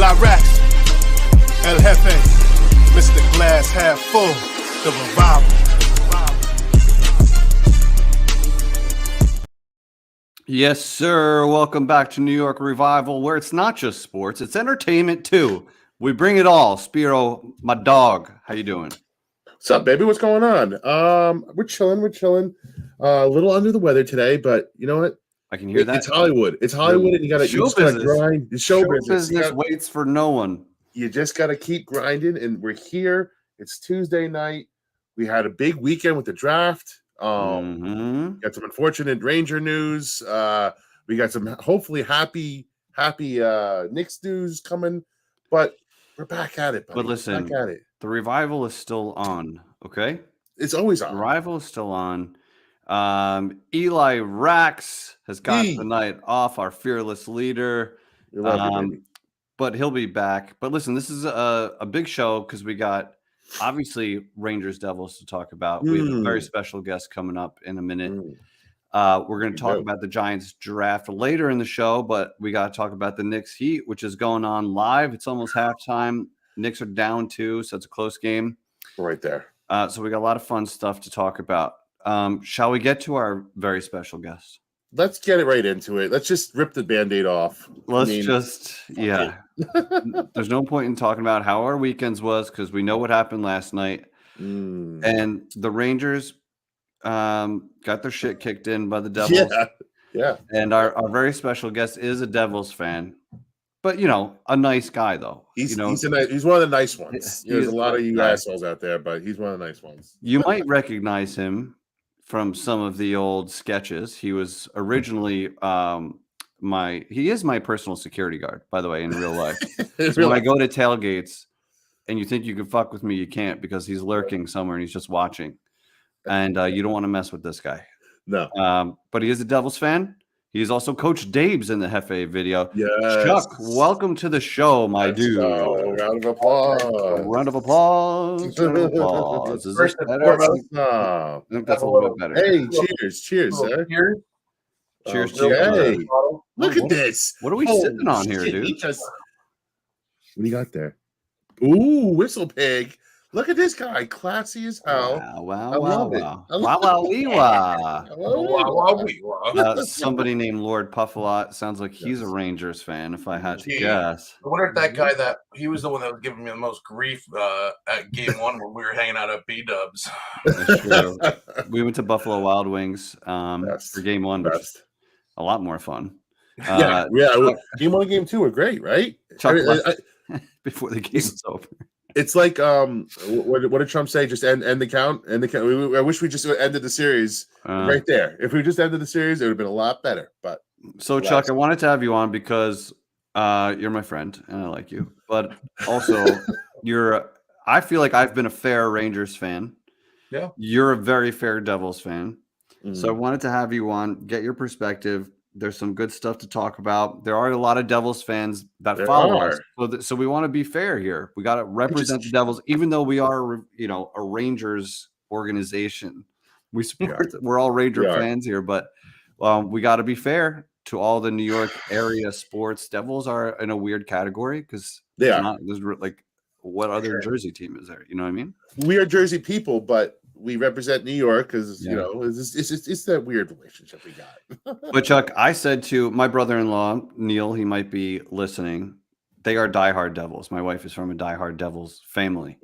Eli Rax, El Jefe, Mr. Glass Half Full, the revival. Yes, sir. Welcome back to New York Revival, where it's not just sports, it's entertainment too. We bring it all. Spiro, my dog, how you doing? What's up, baby? What's going on? We're chilling. A little under the weather today, but you know what? I can hear that. It's Hollywood. It's Hollywood, and you just gotta grind. The show business waits for no one. You just gotta keep grinding, and we're here. It's Tuesday night. We had a big weekend with the draft. Got some unfortunate Ranger news. We got some hopefully happy Knicks news coming, but we're back at it, buddy. But listen, back at it. The revival is still on, okay? It's always on. The revival is still on. Eli Rax has got the night off, our fearless leader. But he'll be back. But listen, this is a big show because we got obviously Rangers Devils to talk about. We have a very special guest coming up in a minute. We're going to talk about the Giants draft later in the show, but we got to talk about the Knicks Heat, which is going on live. It's almost halftime. Knicks are down 2, so it's a close game. Right there. So we got a lot of fun stuff to talk about. Shall we get to our very special guest? Let's get it right into it. Let's just rip the Band-Aid off. There's no point in talking about how our weekends was because we know what happened last night. And the Rangers got their shit kicked in by the Devils. Yeah. And our very special guest is a Devils fan. But, a nice guy, though. He's one of the nice ones. There's a lot of you assholes out there, but he's one of the nice ones. You might recognize him from some of the old sketches. He was originally he is my personal security guard, by the way, in real life. So when I go to tailgates and you think you can fuck with me, you can't because he's lurking somewhere and he's just watching. And you don't want to mess with this guy. No. But he is a Devils fan. He's also Coach Dabes in the Hefe video. Yes. Chuck, welcome to the show, my dude. Round of applause. Round of applause. Is this better? I think that's a little bit better. Hey, cheers, sir. Cheers. Hey, look at this. What are we sitting on here, dude? What do you got there? Ooh, Whistle Pig. Look at this guy, classy as hell. Wow. Somebody named Lord Puffalot. Sounds like he's a Rangers fan, if I had to guess. I wonder if that guy he was the one that was giving me the most grief at game 1 when we were hanging out at B-Dubs. That's true. We went to Buffalo Wild Wings for game 1, which is a lot more fun. Game 1 and game 2 were great, right? Chuck before the game was over. It's like what did Trump say? Just end the count. I wish we just ended the series right there. If we just ended the series, it would have been a lot better. But so, Chuck, I wanted to have you on because you're my friend and I like you, but also I feel like I've been a fair Rangers fan. Yeah, you're a very fair Devils fan. So I wanted to have you on, get your perspective. There's some good stuff to talk about. There are a lot of Devils fans that follow us. So we want to be fair here. We got to represent the Devils, even though we are, a Rangers organization. We're all Ranger fans here, but we got to be fair to all the New York area sports. Devils are in a weird category because there's what other Jersey team is there? You know what I mean? We are Jersey people, but we represent New York because it's that weird relationship we got. But Chuck, I said to my brother-in-law Neil, he might be listening. They are diehard Devils. My wife is from a diehard Devils family.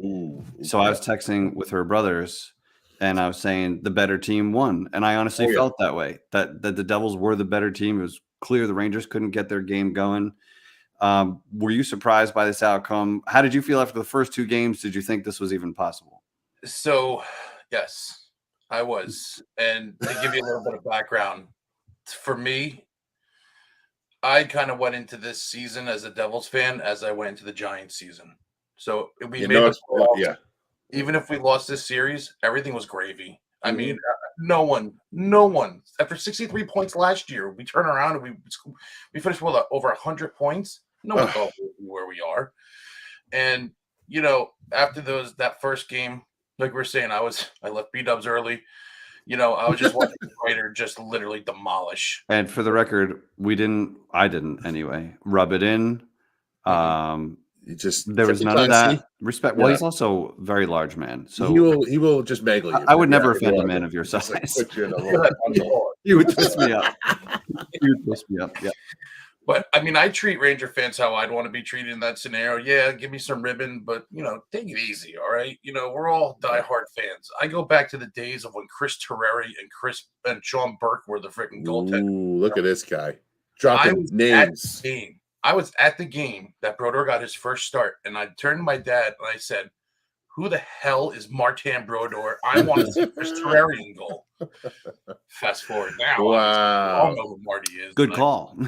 So I was texting with her brothers, and I was saying the better team won, and I honestly felt that way. That the Devils were the better team. It was clear the Rangers couldn't get their game going. Were you surprised by this outcome? How did you feel after the first 2 games? Did you think this was even possible? So. Yes, I was. And to give you a little bit of background, for me, I kind of went into this season as a Devils fan as I went into the Giants season. So even if we lost this series, everything was gravy. I mean, no one. After 63 points last year, we turn around and we finished with over 100 points. No one thought where we are. And, after that first game, like we were saying, I left B-Dubs early. I was just watching the Raider just literally demolish. And for the record, I didn't anyway, rub it in. There was none of that respect. Well, he's also a very large man, so he will just mangle you. I would never offend a man of your size. Put you in a little You would twist me up. You would twist me up. Yeah. But I mean, I treat Ranger fans how I'd want to be treated in that scenario. Yeah, give me some ribbon, but take it easy, all right? We're all diehard fans. I go back to the days of when Chris Terreri and Sean Burke were the freaking goaltender. Ooh, look at this guy dropping names. I was at the game that Brodeur got his first start, and I turned to my dad and I said, "Who the hell is Martin Brodeur? I want to see Chris Terreri in goal." Fast forward now, wow! I don't know who Marty is. Good call.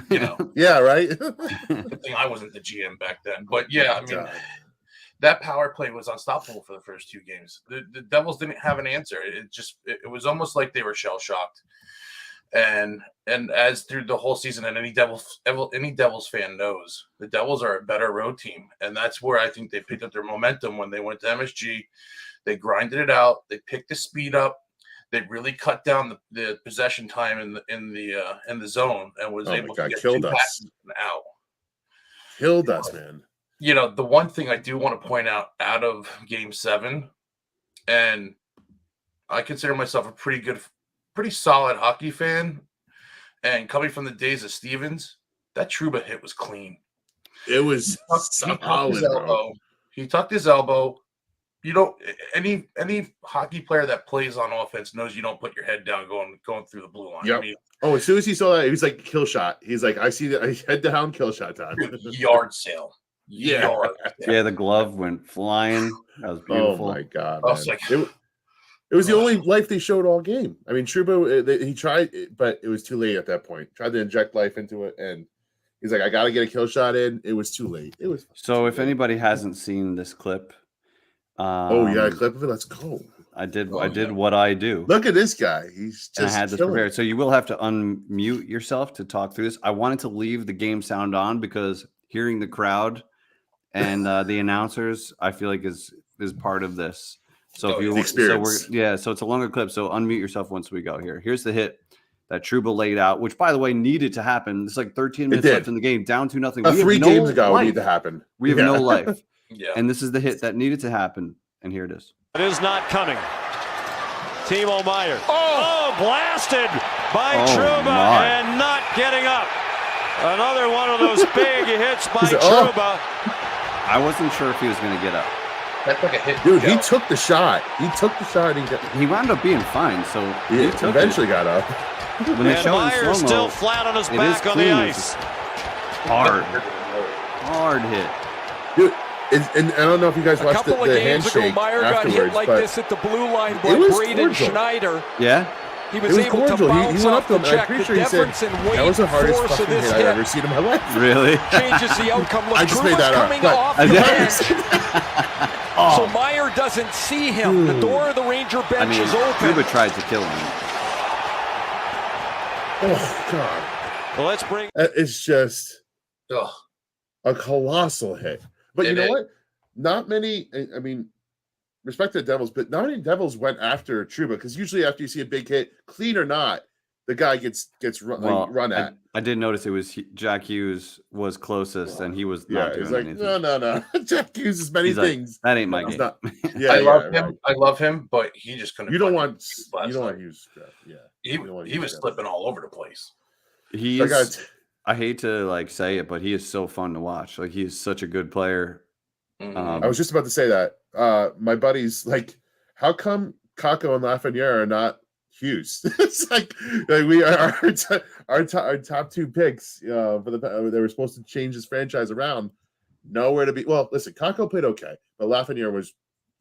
Yeah, right. Good thing I wasn't the GM back then, but yeah, I mean, that power play was unstoppable for the first 2 games. The Devils didn't have an answer. It was almost like they were shell shocked. And as through the whole season, and any Devils fan knows, the Devils are a better road team, and that's where I think they picked up their momentum when they went to MSG. They grinded it out. They picked the speed up. They really cut down the possession time in the zone, and was able to get 2 passes out. Killed us, man. The one thing I do want to point out of Game 7, and I consider myself a pretty solid hockey fan, and coming from the days of Stevens, that Trouba hit was clean. It was he tucked his elbow. Any hockey player that plays on offense knows you don't put your head down going through the blue line. Yep. As soon as he saw that, he was like, kill shot. He's like, I see that, head down, kill shot time. Yard sale. Yeah. The glove went flying. That was beautiful. Oh my God, man. It was the only life they showed all game. I mean, Trouba, he tried, but it was too late at that point. Tried to inject life into it, and he's like, I got to get a kill shot in. It was too late. It was so. If anybody hasn't seen this clip, a clip of it. Let's go. I did what I do. Look at this guy. He's just. I had this prepared, so you will have to unmute yourself to talk through this. I wanted to leave the game sound on because hearing the crowd and the announcers, I feel like is part of this. So if you so it's a longer clip. So unmute yourself once we go here. Here's the hit that Trouba laid out, which by the way needed to happen. It's like 13 minutes left in the game, down 2-0. 3 games ago, it needed to happen. We have no life. And this is the hit that needed to happen, and here it is. It is not coming. Timo Meier. Oh, blasted by Trouba and not getting up. Another one of those big hits by Trouba. I wasn't sure if he was going to get up. That's like a hit. Dude, he took the shot. He wound up being fine, so he eventually got up. When they show Meier still flat on his back on the ice. Hard hit. Dude, and I don't know if you guys watched the handshake Meier afterwards, got hit like this at the blue line by Braden Schneider. Yeah. He was able to bounce off the check. The difference in weight that was the hardest force of fucking this hit I've ever seen in my life. Really? Changes the outcome. Look, I just made that coming up. off the bench. So Meier doesn't see him. The door of the Ranger bench is open. Trouba tried to kill him. Oh, God. Well, let's bring. It's just a colossal hit. But you know what? Not many, I mean, respect to the Devils, but not many Devils went after Trouba, because usually after you see a big hit, clean or not, the guy gets run at. I did notice it was Jack Hughes was closest, and he was not doing anything. No. Jack Hughes is many things. That ain't my game. I love him. Right. I love him, but he just couldn't. You don't want Hughes. Yeah, he was slipping all over the place. He is. I hate to say it, but he is so fun to watch. Like, he is such a good player. I was just about to say that. My buddy's like, how come Kakko and Lafreniere are not Hughes? It's like we are our top 2 picks for they were supposed to change his franchise around. Nowhere to be. Well, listen, Kakko played okay, but Lafreniere was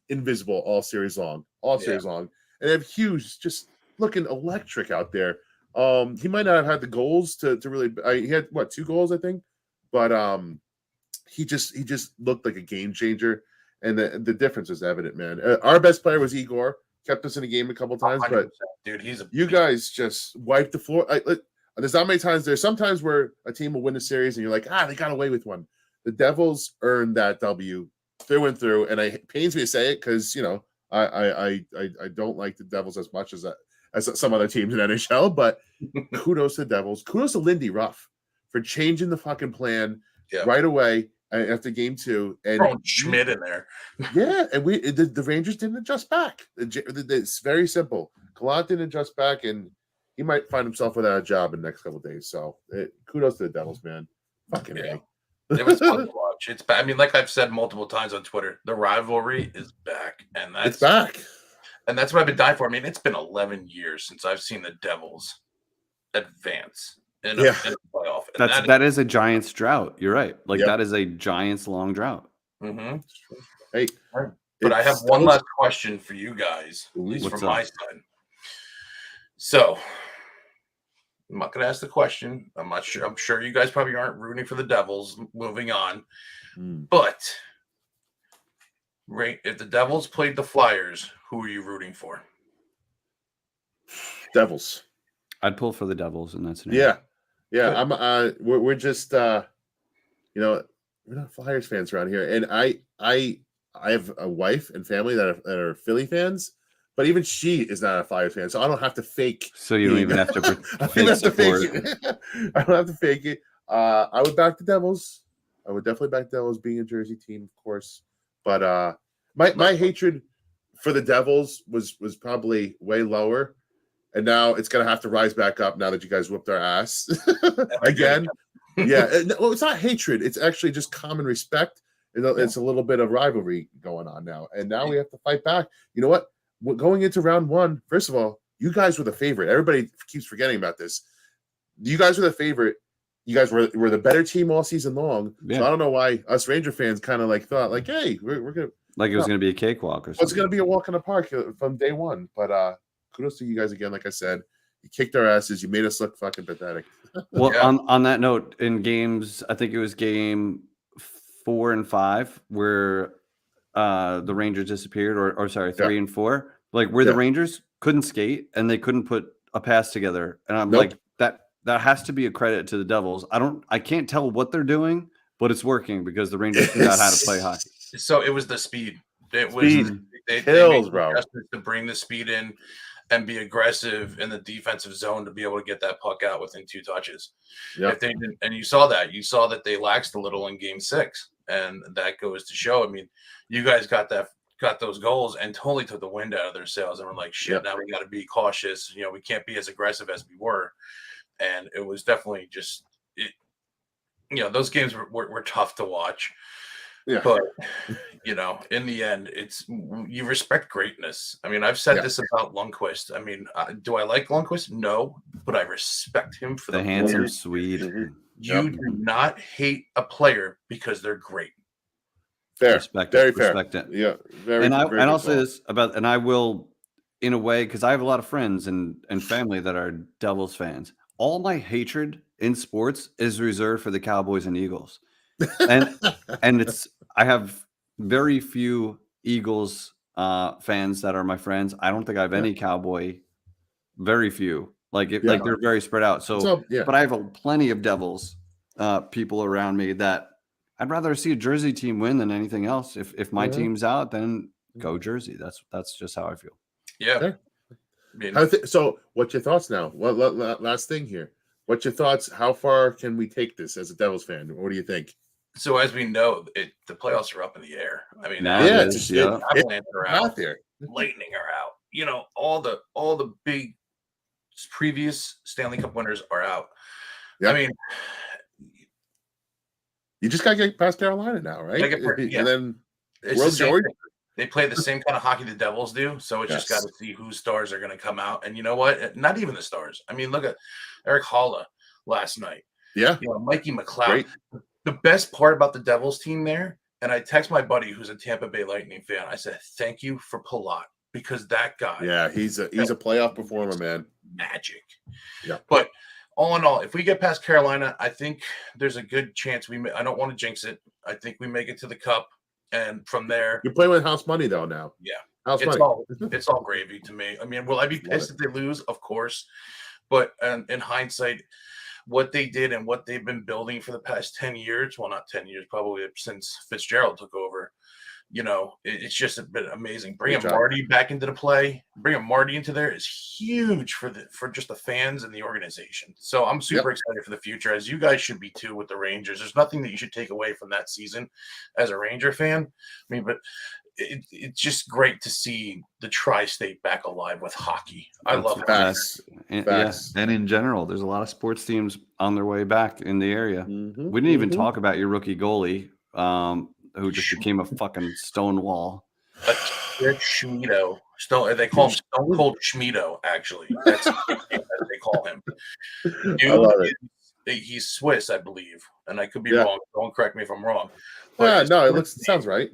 invisible all series long, and they have Hughes just looking electric out there. He might not have had the goals to really. He had 2 goals, I think, but he just looked like a game changer, and the difference is evident, man. Our best player was Igor, kept us in a game a couple times, but dude, you guys just wiped the floor. There's not many times. There's sometimes where a team will win a series, and you're like, they got away with one. The Devils earned that W through and through, and it pains me to say it because I don't like the Devils as much as some other teams in NHL, but kudos to the Devils. Kudos to Lindy Ruff for changing the fucking plan right away, after game 2, and throwing Schmidt in there. Yeah, and the Rangers didn't adjust back. It's very simple. Gallant didn't adjust back, and he might find himself without a job in the next couple of days. So kudos to the Devils, man. Fucking A. It was fun to watch. It's I mean, like I've said multiple times on Twitter, the rivalry is back, and it's back. And that's what I've been dying for. I mean, it's been 11 years since I've seen the Devils advance in a playoff. And that is a Giants drought. You're right. Like that is a Giants long drought. Mm-hmm. Hey, but I have one last question for you guys, at least from my side. So I'm not going to ask the question. I'm not sure. I'm sure you guys probably aren't rooting for the Devils. Moving on, but if the Devils played the Flyers, who are you rooting for? Devils. I'd pull for the Devils in that scenario. Yeah. I'm. We're just. We're not Flyers fans around here, and I have a wife and family that are Philly fans, but even she is not a Flyers fan, so I don't have to fake. So you don't even have to. I don't have to fake it. I don't have to fake it. I would back the Devils. I would definitely back the Devils, being a Jersey team, of course. But my hatred for the Devils was probably way lower, and now it's gonna have to rise back up now that you guys whooped our ass again. Yeah, well, it's not hatred; it's actually just common respect. It's a little bit of rivalry going on now, and now we have to fight back. You know what? Going into round 1, first of all, you guys were the favorite. Everybody keeps forgetting about this. You guys were the favorite. You guys were the better team all season long. Yeah. So I don't know why us Ranger fans kind of thought hey, we're gonna it was gonna be a cakewalk or something. It's gonna be a walk in the park from day one. But kudos to you guys again. Like I said, you kicked our asses. You made us look fucking pathetic. Well, on that note, in games, I think it was game 4 and 5 where the Rangers disappeared, or sorry, 3 and 4, where the Rangers couldn't skate and they couldn't put a pass together, and I'm like that has to be a credit to the Devils. I can't tell what they're doing, but it's working because the Rangers figured out how to play hockey. So it was the speed. It was they kills, bro. To bring the speed in and be aggressive in the defensive zone to be able to get that puck out within 2 touches. Yep. If they didn't, and you saw that they laxed a little in game 6, and that goes to show. I mean, you guys got those goals and totally took the wind out of their sails, and we're like, shit, now we got to be cautious. We can't be as aggressive as we were. And it was definitely just, those games were tough to watch. Yeah. But, in the end, you respect greatness. I mean, I've said this about Lundqvist. I mean, do I like Lundqvist? No, but I respect him for the handsome Swede. You do not hate a player because they're great. Fair. Respect very it. fair. Respect it. Yeah. Very. And I'll say this and I will, in a way, because I have a lot of friends and family that are Devils fans. All my hatred in sports is reserved for the Cowboys and Eagles. And I have very few Eagles fans that are my friends. I don't think I have any Cowboy, very few. They're very spread out. But I have plenty of Devils people around me that I'd rather see a Jersey team win than anything else. If my team's out, then go Jersey. That's just how I feel. Yeah. So what's your thoughts now? Last thing here. What's your thoughts? How far can we take this as a Devils fan? What do you think? So as we know, the playoffs are up in the air. I mean, it's out there. Lightning are out. All the big previous Stanley Cup winners are out. Yep. I mean, you just got to get past Carolina now, right? And then they play the same kind of hockey the Devils do. So it's just got to see whose stars are going to come out. And you know what? Not even the stars. I mean, look at Eric Haula last night. Yeah. Mikey McLeod. The best part about the Devils team there, and I text my buddy who's a Tampa Bay Lightning fan. I said, thank you for Palat, because that guy. Yeah, he's a playoff performer, man. Magic. Yeah. But all in all, if we get past Carolina, I think there's a good chance I don't want to jinx it. I think we make it to the Cup. And from there, you're playing with house money though now. Yeah, house money. It's all gravy to me. I mean, will I be pissed if they lose? Of course, but in hindsight, what they did and what they've been building for the past 10 years, well, not 10 years, probably since Fitzgerald took over, it's just been amazing. Bringing Marty back into the play, bringing Marty into there is huge for just the fans and the organization. So I'm super excited for the future, as you guys should be too with the Rangers. There's nothing that you should take away from that season as a Ranger fan. I mean, but it's just great to see the tri-state back alive with hockey. I love Facts. Yes, and in general, there's a lot of sports teams on their way back in the area. Mm-hmm. We didn't even talk about your rookie goalie, who just became a fucking stone wall. Schmido. They call him Stone Cold Schmido, actually. That's what they call him. I love it. He's Swiss, I believe. And I could be wrong. Don't correct me if I'm wrong. It sounds right.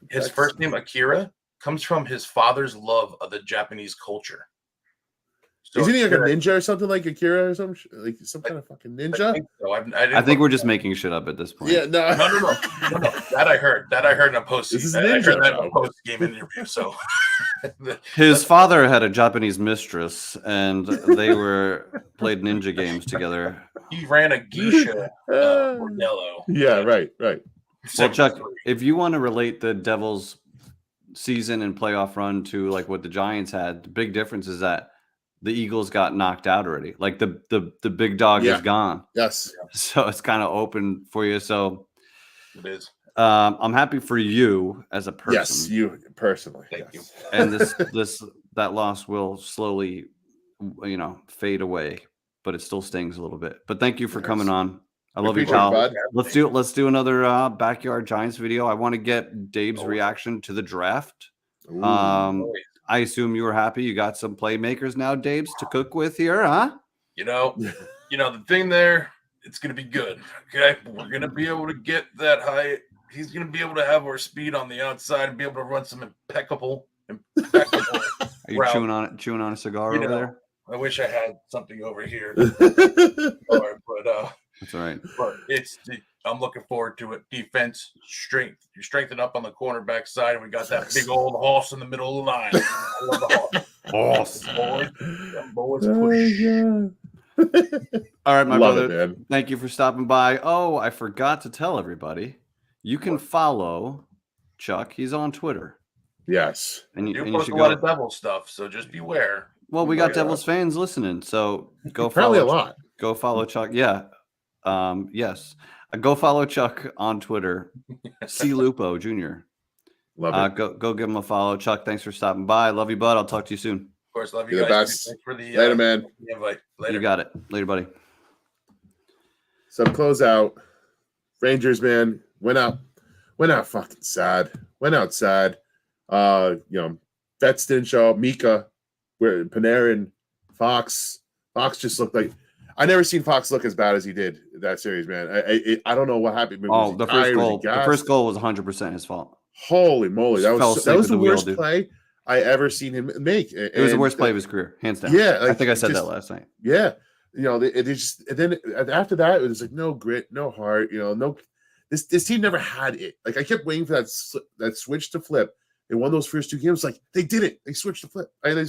His first name, Akira, comes from his father's love of the Japanese culture. So isn't he like a ninja or something, like Akira or some kind of fucking ninja? I think so. I think we're just making shit up at this point. Yeah, no. That I heard in a post. This is I heard ninja, that in a post-game interview. So his father had a Japanese mistress, and they played ninja games together. He ran a geisha bordello. Yeah, right. Well, Chuck, if you want to relate the Devils' season and playoff run to like what the Giants had, the big difference is that the Eagles got knocked out already. Like the big dog is gone. Yes. So it's kind of open for you. So it is. I'm happy for you as a person. Yes, you personally. Thank you. And that loss will slowly, fade away, but it still stings a little bit. But thank you for coming on. I love you, pal. Let's do another Backyard Giants video. I want to get Dave's reaction to the draft. I assume you were happy. You got some playmakers now, Dave's, to cook with here, huh? The thing there, it's going to be good. Okay, we're going to be able to get that high. He's going to be able to have our speed on the outside and be able to run some impeccable. Are you chewing on a cigar over there? I wish I had something over here. That's all right. But I'm looking forward to it. Defense, strength. You strengthen up on the cornerback side, and we got that big old horse in the middle of the line. I love the horse. Boys push. All right, my brother. Thank you for stopping by. Oh, I forgot to tell everybody. You can follow Chuck. He's on Twitter. Yes. And you post a lot of Devils stuff, so just beware. Well, we got Devils fans listening, so go probably follow. A lot. Go follow Chuck. Yeah. Yes. Go follow Chuck on Twitter. C. Lupo Jr. Love it. Go give him a follow. Chuck, thanks for stopping by. Love you, bud. I'll talk to you soon. Of course, love you guys. The best. Thanks for the later, man. The invite. Later. You got it. Later, buddy. So close out. Rangers, man, went out fucking sad. Went out sad. Vets didn't show up. Mika, where Panarin, Fox just looked like I never seen Fox look as bad as he did in that series, man. I don't know what happened. The first goal was 100% his fault. Holy moly, that was the worst play I ever seen him make. It was the worst play of his career, hands down. Yeah, I think I said that last night. Yeah, and then after that, it was like no grit, no heart. No, this team never had it. Like I kept waiting for that switch to flip. They won those first two games. Like they did it. They switched to flip. They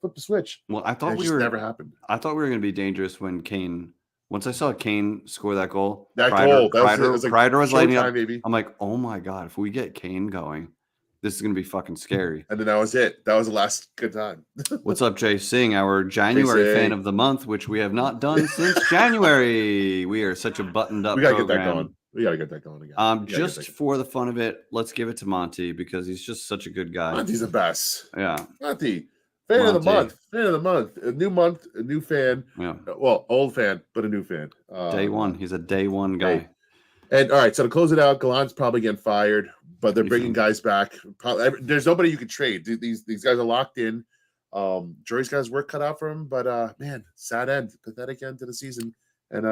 flipped the switch. Well, I thought never happened. I thought we were going to be dangerous when Kane. Once I saw Kane score that goal, Kreider was lighting up. Baby. I'm like, oh my god, if we get Kane going, this is going to be fucking scary. And then that was it. That was the last good time. What's up, Jay Singh, our January fan of the month, which we have not done since January. We are such a buttoned up. We gotta get that going. We gotta get that going again. Just for the fun of it, let's give it to Monty because he's just such a good guy. Monty's the best. Yeah, Monty. Fan of the month. Fan of the month. A new month, a new fan. Yeah. Well, old fan, but a new fan. Day one. He's a day one guy. Hey. And all right, so to close it out, Gallant's probably getting fired, but they're bringing guys back. There's nobody you can trade. These guys are locked in. Jory's got his work cut out for him, but man, sad end, pathetic end to the season. And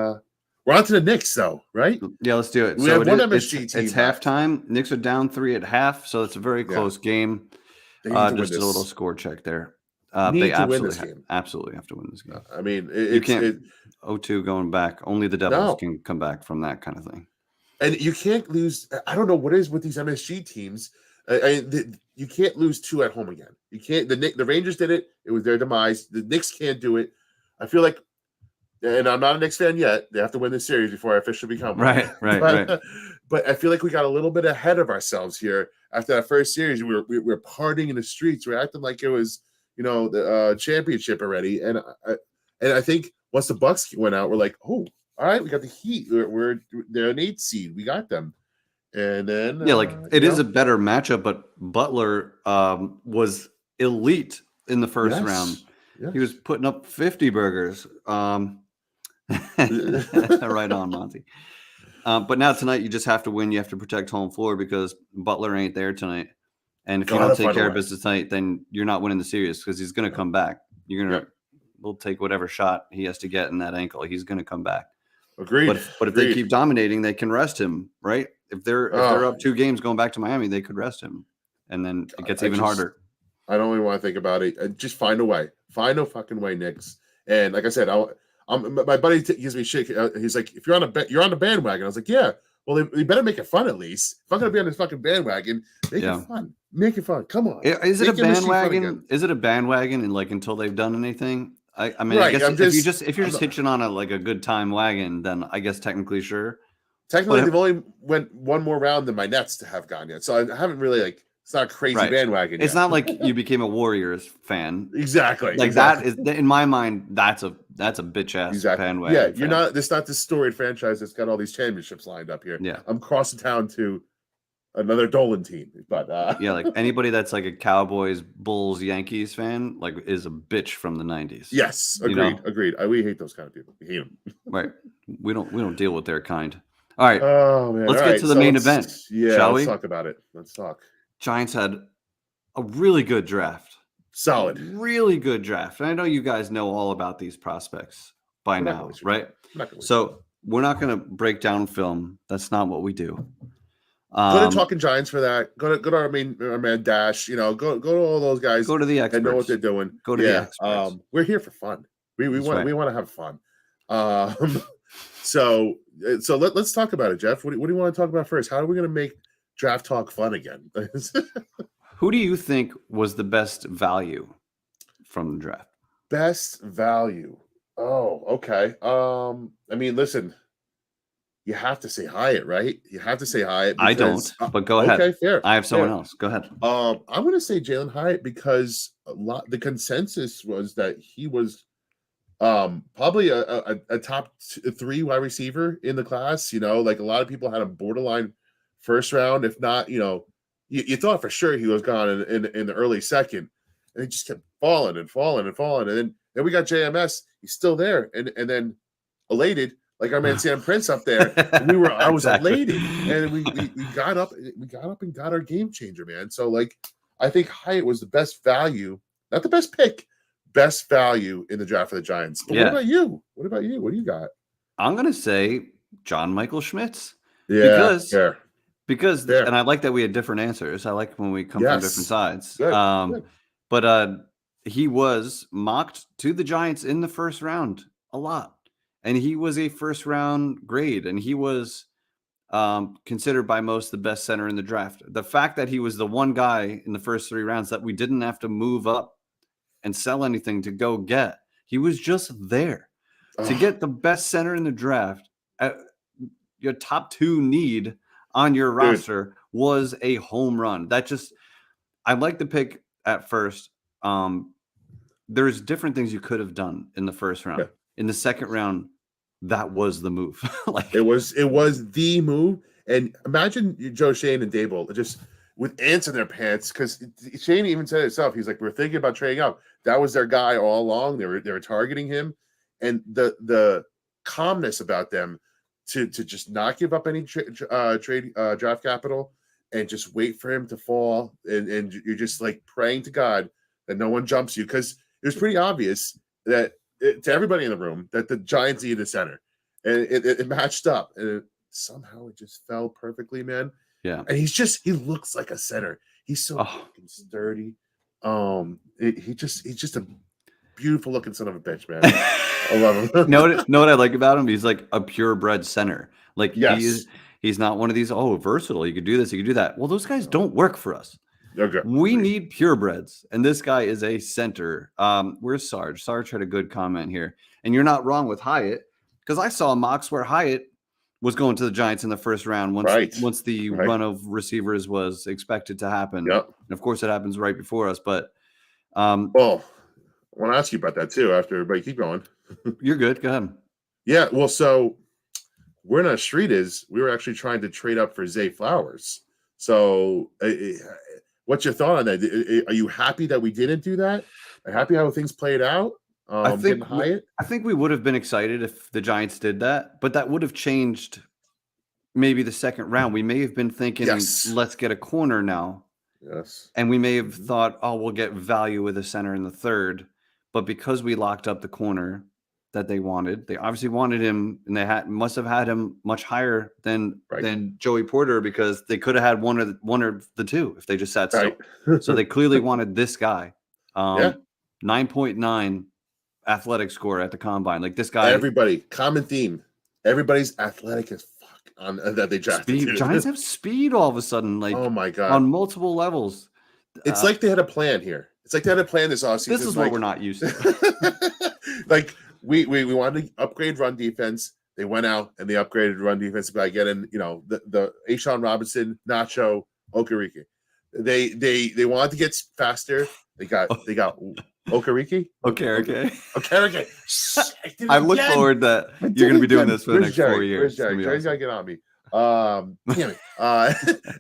we're on to the Knicks, though, right? Yeah, let's do it. We have one MSG team. It's halftime. Knicks are down 3 at half, so it's a very close game. Just a little score check there. They absolutely have to win this game. I mean, you can't 0-2 going back. Only the Devils can come back from that kind of thing. And you can't lose. I don't know what is with these MSG teams. You can't lose 2 at home again. You can't. The Rangers did it. It was their demise. The Knicks can't do it. I feel like, and I'm not a Knicks fan yet. They have to win this series before I officially become one. Right. but I feel like we got a little bit ahead of ourselves here after that first series. We were partying in the streets. We're acting like it was, the championship already. And I think once the Bucks went out, we're like, oh, all right, we got the Heat. They're an 8 seed. We got them. And then it is a better matchup, but Butler was elite in the first round. Yes. He was putting up 50 burgers. Right on, Monty. But now tonight you just have to win. You have to protect home floor because Butler ain't there tonight. And if you don't take care of business tonight, then you're not winning the series because he's going to come back. We'll take whatever shot he has to get in that ankle. He's going to come back. Agreed. But if they keep dominating, they can rest him, right? If they're up 2 games going back to Miami, they could rest him, and then it gets even harder. I don't even want to think about it. Just find a way. Find a fucking way, Knicks. And like I said, my buddy gives me shit. He's like, if you're on the bandwagon. I was like, yeah. Well, they better make it fun at least. If I'm gonna be on this fucking bandwagon, make it fun. Make it fun. Come on. Is it a bandwagon? Is it a bandwagon? And until they've done anything? I mean, right. I guess if you're just hitching on a good time wagon, then I guess technically sure. Technically, they've only went one more round than my Nets to have gone yet, so I haven't really it's not a crazy bandwagon. It's not like you became a Warriors fan, exactly. That is in my mind. That's a bitch ass bandwagon. Yeah, you're not. It's not this storied franchise that's got all these championships lined up here. Yeah, I'm crossing town to another Dolan team, but anybody that's like a Cowboys, Bulls, Yankees fan is a bitch from the 90s. Yes, agreed. We hate those kind of people. We hate them. Right. We don't deal with their kind. All right. Oh man. Let's get to the main event. Yeah, shall let's we? Talk about it. Let's talk. Giants had a really good draft. Solid. Really good draft. And I know you guys know all about these prospects by now, right? So we're not going to break down film. That's not what we do. Go to Talking Giants for that. Go to our man Dash. Go to all those guys. Go to the experts. And know what they're doing. Go to the experts. We're here for fun. We want to have fun. So let's talk about it, Jeff. What do you want to talk about first? How are we going to make draft talk fun again? Who do you think was the best value from the draft? Best value. Oh, okay. I mean, listen, you have to say Hyatt, right? You have to say Hyatt. I don't, but go ahead. Okay, fair. I have someone else. Go ahead. I'm going to say Jalen Hyatt because the consensus was that he was probably a top 3 wide receiver in the class. A lot of people had a borderline first round, if not, you thought for sure he was gone in the early second, and he just kept falling and falling and falling. And then we got JMS. He's still there, and then elated like our man Sam Prince up there. I was elated, and we got up and got our game changer, man. So I think Hyatt was the best value, not the best pick. Best value in the draft for the Giants. But what about you? What do you got? I'm going to say John Michael Schmitz. Yeah, because and I like that we had different answers. I like when we come from different sides. Good. But he was mocked to the Giants in the first round a lot. And he was a first round grade, and he was considered by most the best center in the draft. The fact that he was the one guy in the first 3 rounds that we didn't have to move up and sell anything to go get. He was just there to get the best center in the draft. Your top 2 need on your roster was a home run. I like the pick at first. There's different things you could have done in the first round. In the second round, that was the move. It was the move. And imagine Joe Shane and Dable just with ants in their pants, because Shane even said it himself. He's like, we're thinking about trading up. That was their guy all along. They were targeting him, and the calmness about them to just not give up any draft capital and just wait for him to fall, and you're just praying to God that no one jumps you, because it was pretty obvious that to everybody in the room that the Giants needed a center, and it matched up, and somehow it just fell perfectly, man. Yeah, and he looks like a center. He's so fucking sturdy. He's just a beautiful looking son of a bitch, man. I love him. know what I like about him? He's like a purebred center. He's not one of these versatile. You could do this, you could do that. Well, those guys don't work for us. Okay. We need purebreds, and this guy is a center. Where's Sarge? Sarge had a good comment here, and you're not wrong with Hyatt, because I saw mocks where Hyatt was going to the Giants in the first round once the Right. run of receivers was expected to happen. Yep. And of course, it happens right before us. But well, I want to ask you about that too. After everybody, keep going. You're good. Go ahead. Yeah. Well, so where our street is, we were actually trying to trade up for Zay Flowers. So, what's your thought on that? Are you happy that we didn't do that? Are you happy how things played out? I think we would have been excited if the Giants did that, but that would have changed maybe the second round. We may have been thinking, let's get a corner now. Yes. And we may have thought, oh, we'll get value with a center in the third. But because we locked up the corner that they obviously wanted him, and they must have had him much higher than Joey Porter, because they could have had one or the two if they just sat still. So they clearly wanted this guy. 9.9 athletic score at the combine. Like this guy. Everybody, common theme. Everybody's athletic as fuck on that they drafted. Giants have speed all of a sudden. Like, oh my god, on multiple levels. It's like they had a plan here. It's like they had a plan this offseason. This is what we're not used to. Like we wanted to upgrade run defense. They went out and they upgraded run defense by getting the Ashawn Robinson, Nacho, Okereke. They wanted to get faster. They got Okereke. Okay. I look forward that you're going to be doing this for the next 4 years. Jerry's got to get on me. Damn it.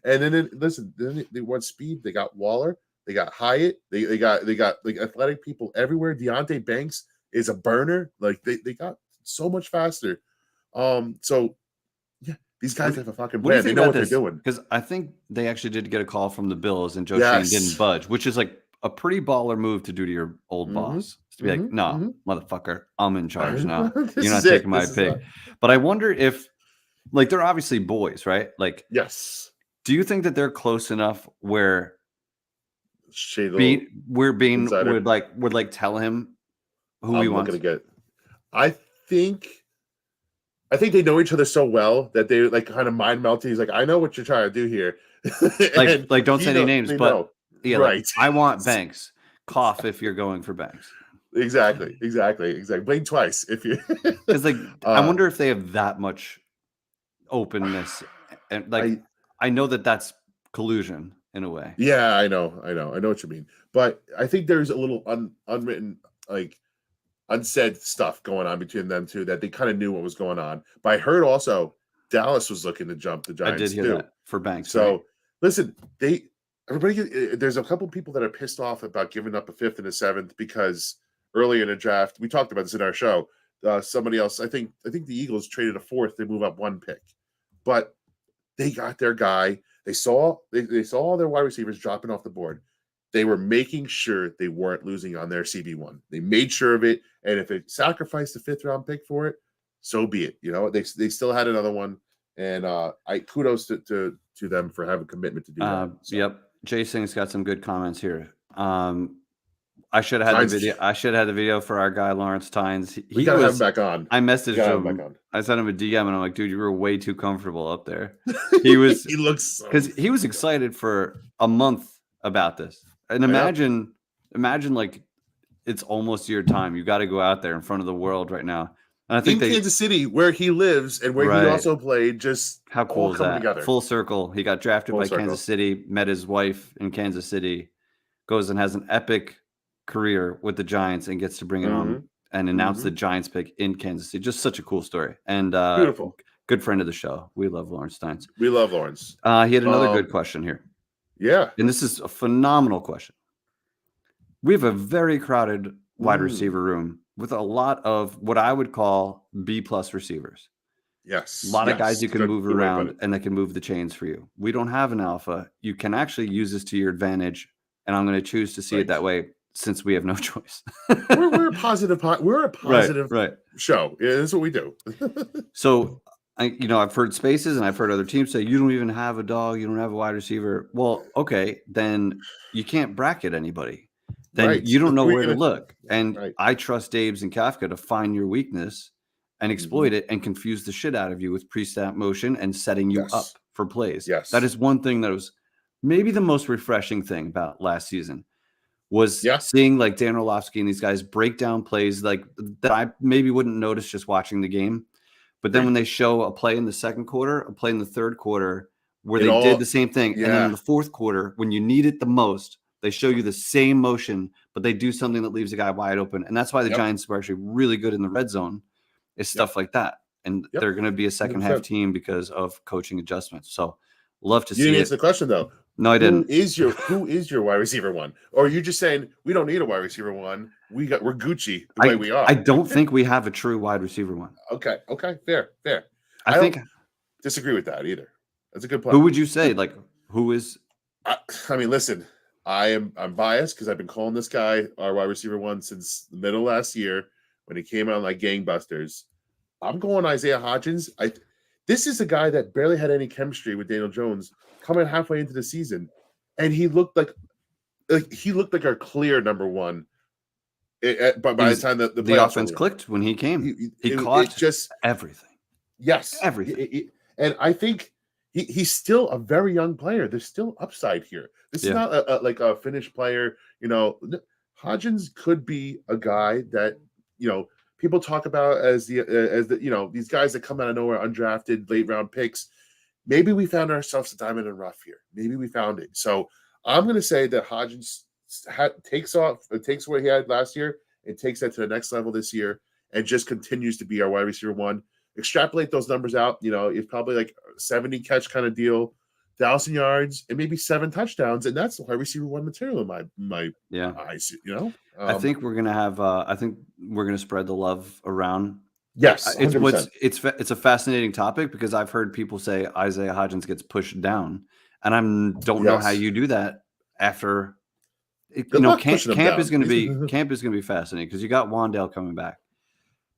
And then they want speed. They got Waller. They got Hyatt. They got like athletic people everywhere. Deontay Banks is a burner. Like they got so much faster. So yeah, these guys have a fucking plan. They know what they're doing. Because I think they actually did get a call from the Bills, and Joe Shane didn't budge, which is like a pretty baller move to do to your old boss. To be like, no, motherfucker, I'm in charge now. You're not taking my pick. But I wonder if, like, they're obviously boys, right? Like, yes. Do you think that they're close enough where Bean would tell him who he wants? I think they know each other so well that they like kind of mind melted. He's like, I know what you're trying to do here. like don't say any names, but know. Yeah, right. Like, I want Banks. Cough if you're going for Banks. Exactly. Blink twice if you. Because I wonder if they have that much openness, and I know that that's collusion in a way. Yeah, I know what you mean. But I think there's a little unwritten, like unsaid stuff going on between them two that they kind of knew what was going on. But I heard also Dallas was looking to jump the Giants. I did hear that for Banks. So right? Listen, there's a couple people that are pissed off about giving up a 5th and a 7th because early in the draft, we talked about this in our show. Somebody else, I think the Eagles traded a 4th. They move up 1 pick, but they got their guy. They saw all their wide receivers dropping off the board. They were making sure they weren't losing on their CB1. They made sure of it, and if it sacrificed the 5th round pick for it, so be it. They still had another one, and I kudos to them for having commitment to do that. So. Yep. Jason's got some good comments here. I should have had the video. I should have had the video for our guy Lawrence Tynes. We gotta have him back on. I messaged him. I sent him a DM, and I'm like, dude, you were way too comfortable up there. He was. He looks because he was excited for a month about this. And imagine like it's almost your time. You got to go out there in front of the world right now. And I think Kansas City, where he lives and where he also played, just how cool is that? Together. Full circle. He got drafted by Kansas City, met his wife in Kansas City, goes and has an epic career with the Giants, and gets to bring it home and announce the Giants pick in Kansas City. Just such a cool story. And beautiful. Good friend of the show. We love Lawrence Tynes. We love Lawrence. He had another good question here. Yeah. And this is a phenomenal question. We have a very crowded wide receiver room with a lot of what I would call B+ receivers. Yes. A lot of guys you can move around and that can move the chains for you. We don't have an alpha. You can actually use this to your advantage. And I'm going to choose to see it that way since we have no choice. we're a positive. We're a positive show. Yeah, that's what we do. So, I've heard spaces and I've heard other teams say, you don't even have a dog. You don't have a wide receiver. Well, okay, then you can't bracket anybody. Then you don't know where to look. And I trust Dabes and Kafka to find your weakness and exploit it and confuse the shit out of you with pre-snap motion and setting you up for plays. Yes. That is one thing that was maybe the most refreshing thing about last season was seeing like Dan Orlovsky and these guys break down plays like that I maybe wouldn't notice just watching the game. But then when they show a play in the second quarter, a play in the third quarter, where they did the same thing, and then in the fourth quarter, when you need it the most, they show you the same motion, but they do something that leaves a guy wide open. And that's why the Giants were actually really good in the red zone, is stuff like that. And they're going to be a second 100%. Half team because of coaching adjustments. So love to see it. You didn't answer the question, though. No, I didn't. Who is your wide receiver one? Or are you just saying we don't need a wide receiver one? We're Gucci the way we are. I don't think we have a true wide receiver one. Okay. Fair. I think don't disagree with that either. That's a good point. Who would you say? Like, who is? I mean, listen. I'm biased because I've been calling this guy our wide receiver one since the middle of last year when he came out like gangbusters. I'm going Isaiah Hodgins. This is a guy that barely had any chemistry with Daniel Jones coming halfway into the season, and he looked like our clear number one. By the time the offense clicked when he came, he caught just everything. Yes, everything. And I think he's still a very young player. There's still upside here. This is not like a finished player. Hodgins could be a guy that people talk about as the these guys that come out of nowhere, undrafted, late round picks. Maybe we found ourselves a diamond in the rough here. Maybe we found it. So I'm going to say that Hodgins takes what he had last year and takes that to the next level this year, and just continues to be our wide receiver one. Extrapolate those numbers out. It's probably like a 70 catch kind of deal, 1,000 yards, and maybe 7 touchdowns, and that's wide receiver one material in my eyes. I think we're gonna have. I think we're gonna spread the love around. Yes, it's a fascinating topic because I've heard people say Isaiah Hodgins gets pushed down, and I don't know how you do that after. Camp is going to be fascinating because you got Wan'Dale coming back,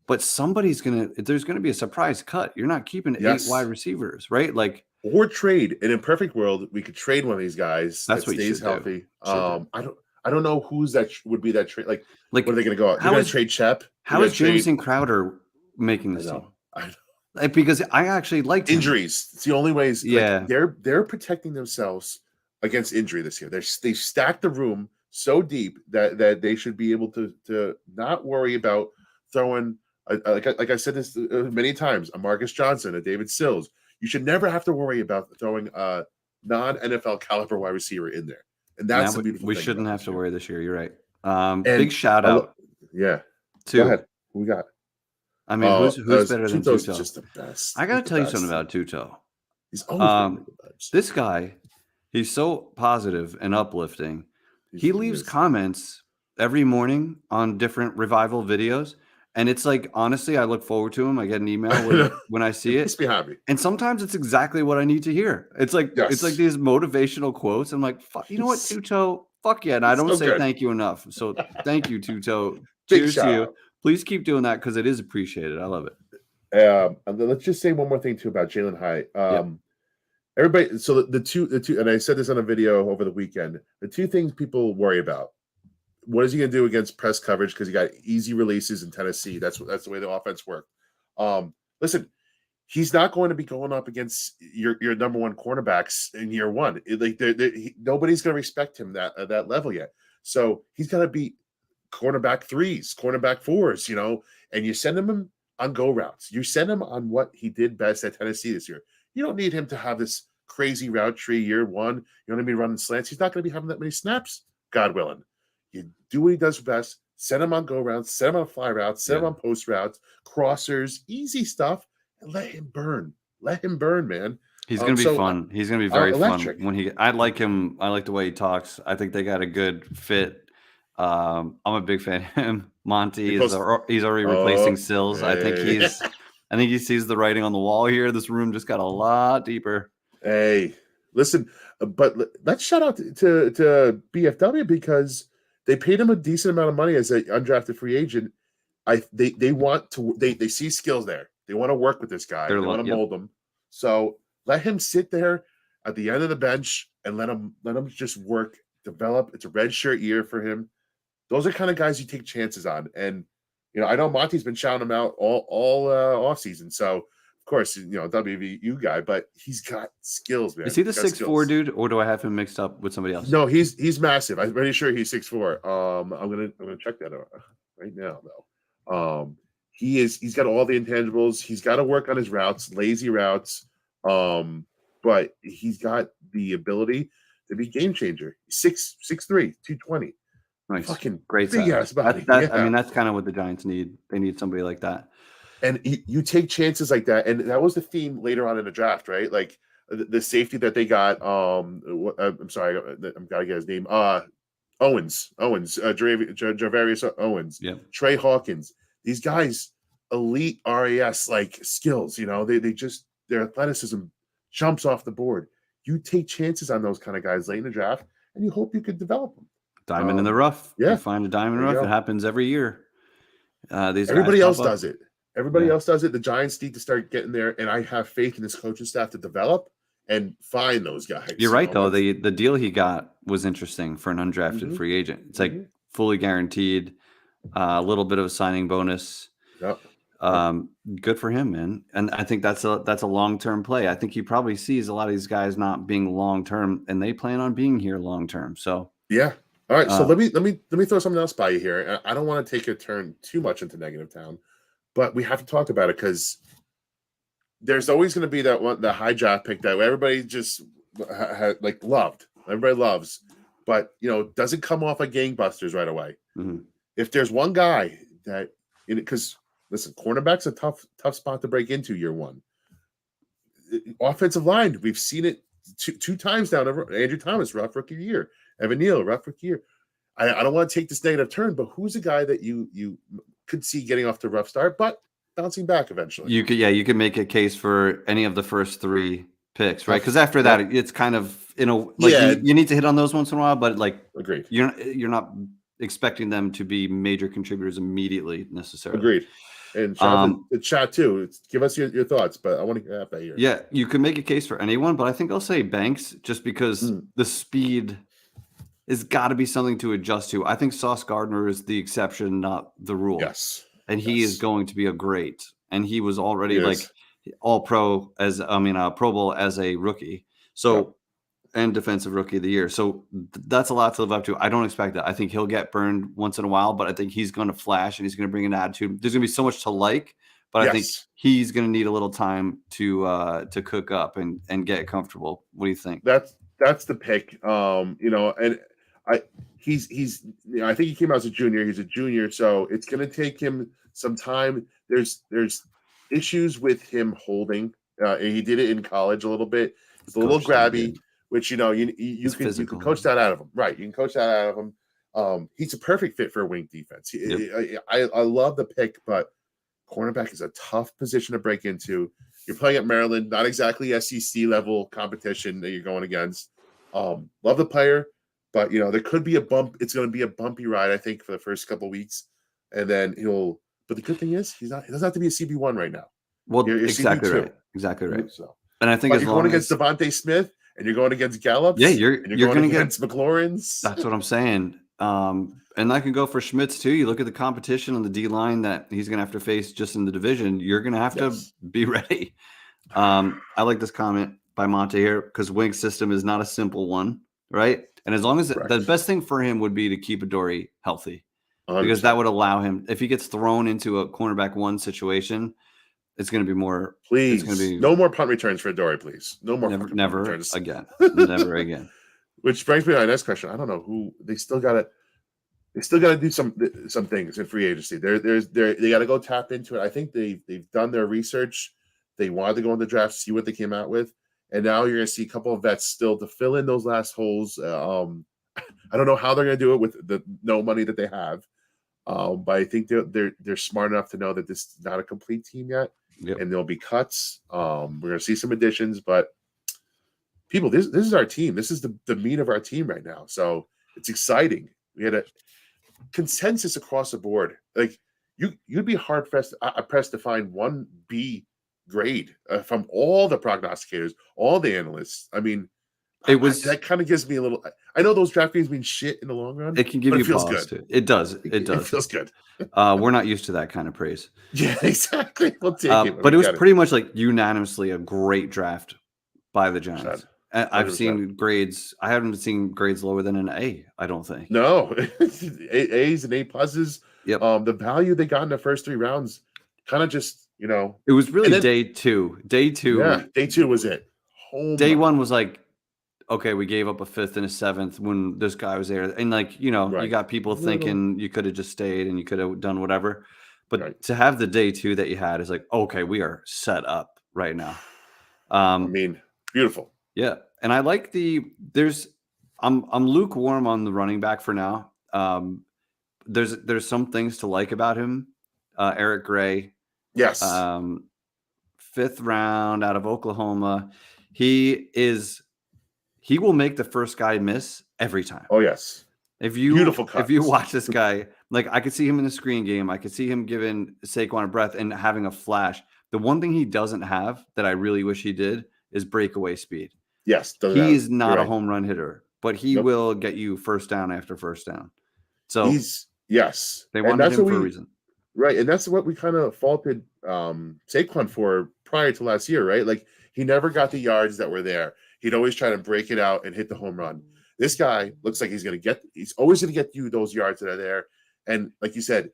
but there's going to be a surprise cut. You're not keeping 8 wide receivers, right? Like, or trade. In a perfect world, we could trade one of these guys that stays healthy. I don't know who's that would be that trade. Like what are they going to go out? They're going to trade Shep. How is Jameson Crowder making this team? Because I actually liked injuries. It's the only ways. They're protecting themselves against injury this year. They've stacked the room so deep that they should be able to not worry about throwing like I said this many times, a Marcus Johnson, a David Sills. You should never have to worry about throwing a non-NFL caliber wide receiver in there. And that's the beautiful thing. We shouldn't have to worry this year. You're right. Big shout out. Go ahead. Who we got? I mean, who's better than Tuto's Tuto? Just the best. I got to tell you something about Tuto. He's always this guy, he's so positive and uplifting. He leaves comments every morning on different revival videos. And it's like, honestly, I look forward to him. I get an email when I see it. Makes me happy. And sometimes it's exactly what I need to hear. It's like it's like these motivational quotes. I'm like, fuck, you know what, Tuto? Fuck yeah. And I don't say thank you enough. So thank you, Tuto. Cheers to you. Please keep doing that because it is appreciated. I love it. And then let's just say one more thing too about Jalen Hyatt. Everybody, so the two, and I said this on a video over the weekend. The two things people worry about: what is he going to do against press coverage? Because he got easy releases in Tennessee. That's the way the offense worked. Listen, he's not going to be going up against your number one cornerbacks in year one. Nobody's going to respect him at that level yet. So he's got to beat cornerback 3s, cornerback 4s, and you send him on go routes. You send him on what he did best at Tennessee this year. You don't need him to have this crazy route tree year one. You don't need to be running slants. He's not going to be having that many snaps, God willing. You do what he does best. Send him on go routes. Send him on fly routes. Send him on post routes, crossers, easy stuff, and let him burn. Let him burn, man. He's going to be fun. He's going to be very fun. I like him. I like the way he talks. I think they got a good fit. I'm a big fan of him. Monty he's already replacing Sills. Hey. I think he sees the writing on the wall here. This room just got a lot deeper. Hey, listen, but let's shout out to BFW because they paid him a decent amount of money as an undrafted free agent. They see skills there. They want to work with this guy. They want to mold him. So let him sit there at the end of the bench and let him just work, develop. It's a red shirt year for him. Those are kind of guys you take chances on. And I know Monty's been shouting him out all off season. So of course, WVU guy, but he's got skills, man. Is he the 6'4" dude, or do I have him mixed up with somebody else? No, he's massive. I'm pretty sure he's 6'4". I'm gonna check that out right now though. he's got all the intangibles. He's got to work on his routes, lazy routes. But he's got the ability to be game changer. 6'3", 220. Nice. Fucking great big ass body. I mean, that's kind of what the Giants need. They need somebody like that. And you take chances like that, and that was the theme later on in the draft, right? Like the safety that they got. I'm sorry, I'm gotta get his name. Owens, Javarius Owens, Trey Hawkins. These guys, elite RAS like skills. You know, they just their athleticism jumps off the board. You take chances on those kind of guys late in the draft, and you hope you could develop them. Diamond in the rough. Yeah, you find a diamond in the rough. It happens every year. Everybody else does it. Everybody else does it. The Giants need to start getting there, and I have faith in this coaching staff to develop and find those guys. You're right, though. The deal he got was interesting for an undrafted free agent. It's like fully guaranteed, a little bit of a signing bonus. Yep. Good for him, man. And I think that's a long-term play. I think he probably sees a lot of these guys not being long-term, and they plan on being here long-term. So yeah. All right. So let me throw something else by you here. I don't want to take a turn too much into negative town, but we have to talk about it because there's always going to be the high draft pick that everybody just loved. Everybody loves, but doesn't come off like gangbusters right away. If there's one guy that because listen, cornerback's a tough spot to break into year one. Offensive line, we've seen it two times now. Andrew Thomas, rough rookie year. Evan Neal, rough rookie year. I don't want to take this negative turn, but who's a guy that you could see getting off to a rough start, but bouncing back eventually? You could make a case for any of the first 3 picks, right? Because after that, it's kind of you need to hit on those once in a while, but agreed. You're not expecting them to be major contributors immediately necessarily. Agreed. And the chat too. Give us your thoughts, but I want to have that here. Yeah, you could make a case for anyone, but I think I'll say Banks just because the speed has got to be something to adjust to. I think Sauce Gardner is the exception, not the rule. Yes. And he is going to be a great. And he was already all pro Pro Bowl as a rookie. So and defensive rookie of the year. So that's a lot to live up to. I don't expect that. I think he'll get burned once in a while, but I think he's going to flash and he's going to bring an attitude. There's going to be so much to like, but I think he's going to need a little time to cook up and get comfortable. What do you think? That's the pick. And he's I think he came out as a junior. He's a junior, so it's going to take him some time. There's issues with him holding. He did it in college a little bit. It's a little grabby. Which you can coach that out of him, right? You can coach that out of him. He's a perfect fit for a wing defense. I love the pick, but cornerback is a tough position to break into. You're playing at Maryland, not exactly SEC level competition that you're going against. Love the player, but there could be a bump. It's going to be a bumpy ride, I think, for the first couple of weeks, and then he'll. But the good thing is, he doesn't have to be a CB1 right now. Well, you're exactly CB2. Right. Exactly right. So, and I think as you're long going against Devontae Smith. And you're going against Gallups. Yeah, you're going against McLaurin's. That's what I'm saying. And that can go for Schmitz too. You look at the competition on the D line that he's going to have to face just in the division. You're going to have to be ready. I like this comment by Monte here because Wink's system is not a simple one, right? And as long as the best thing for him would be to keep Adoree healthy, 100%. Because that would allow him if he gets thrown into a cornerback 1 situation. It's going to be more. Please, it's going to be no more punt returns for Adoree, please. No more. Never again. Never again. Which brings me to my next question. I don't know who they still got to do some things in free agency. They got to go tap into it. I think they've done their research. They wanted to go in the draft, see what they came out with, and now you're going to see a couple of vets still to fill in those last holes. I don't know how they're going to do it with the no money that they have, but I think they're smart enough to know that this is not a complete team yet. Yep. And there'll be cuts. We're going to see some additions, but people, this is our team. This is the meat of our team right now. So it's exciting. We had a consensus across the board. Like you'd be hard pressed to find one B grade from all the prognosticators, all the analysts. I mean, that kind of gives me a little. I know those draft grades mean shit in the long run. It can give you pause too. It does. It does. It feels good. We're not used to that kind of praise. Yeah, exactly. We'll take it. But it was pretty much like unanimously a great draft by the Giants. I've seen grades. I haven't seen grades lower than an A. I don't think. No, A's and A pluses. Yep. The value they got in the first 3 rounds kind of just, it was really day two. Day two. Yeah, day two was it. Day one was like, okay, we gave up a fifth and a seventh when this guy was there. And like, you got people thinking you could have just stayed and you could have done whatever. But to have the day two that you had is like, okay, we are set up right now. Beautiful. Yeah. And I like I'm lukewarm on the running back for now. There's some things to like about him. Eric Gray. Yes. 5th round out of Oklahoma. He will make the first guy miss every time. Oh, yes. Beautiful cuts. If you watch this guy, like I could see him in the screen game. I could see him giving Saquon a breath and having a flash. The one thing he doesn't have that I really wish he did is breakaway speed. Yes. He is not a home run hitter, but he will get you first down after first down. So they wanted him for a reason. Right. And that's what we kind of faulted Saquon for prior to last year, right? Like he never got the yards that were there. He'd always try to break it out and hit the home run. This guy looks like he's always going to get you those yards that are there. And like you said,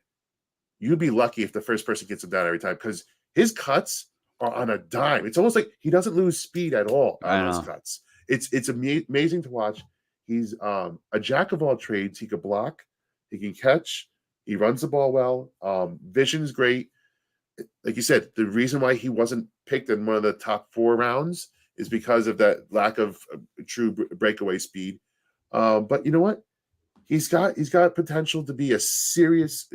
you'd be lucky if the first person gets him down every time because his cuts are on a dime. It's almost like he doesn't lose speed at all on those cuts. It's amazing to watch. He's a jack of all trades. He could block, he can catch, he runs the ball well. Vision's great. Like you said, the reason why he wasn't picked in one of the top 4 rounds is because of that lack of true breakaway speed. But you know what? He's got potential to be a serious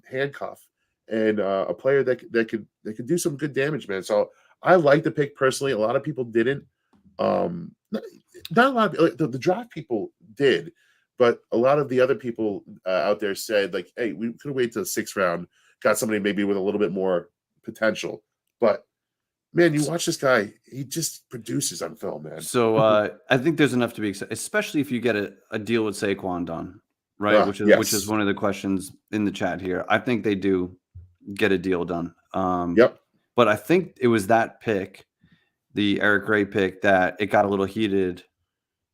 handcuff and a player that could do some good damage, man. So I like the pick personally. A lot of people didn't. Not a lot of the draft people did, but a lot of the other people out there said like, "Hey, we could wait till the 6th round, got somebody maybe with a little bit more potential." But man, you watch this guy; he just produces on film, man. So I think there's enough to be excited, especially if you get a deal with Saquon done, right? Which is one of the questions in the chat here. I think they do get a deal done. But I think it was that pick, the Eric Gray pick, that it got a little heated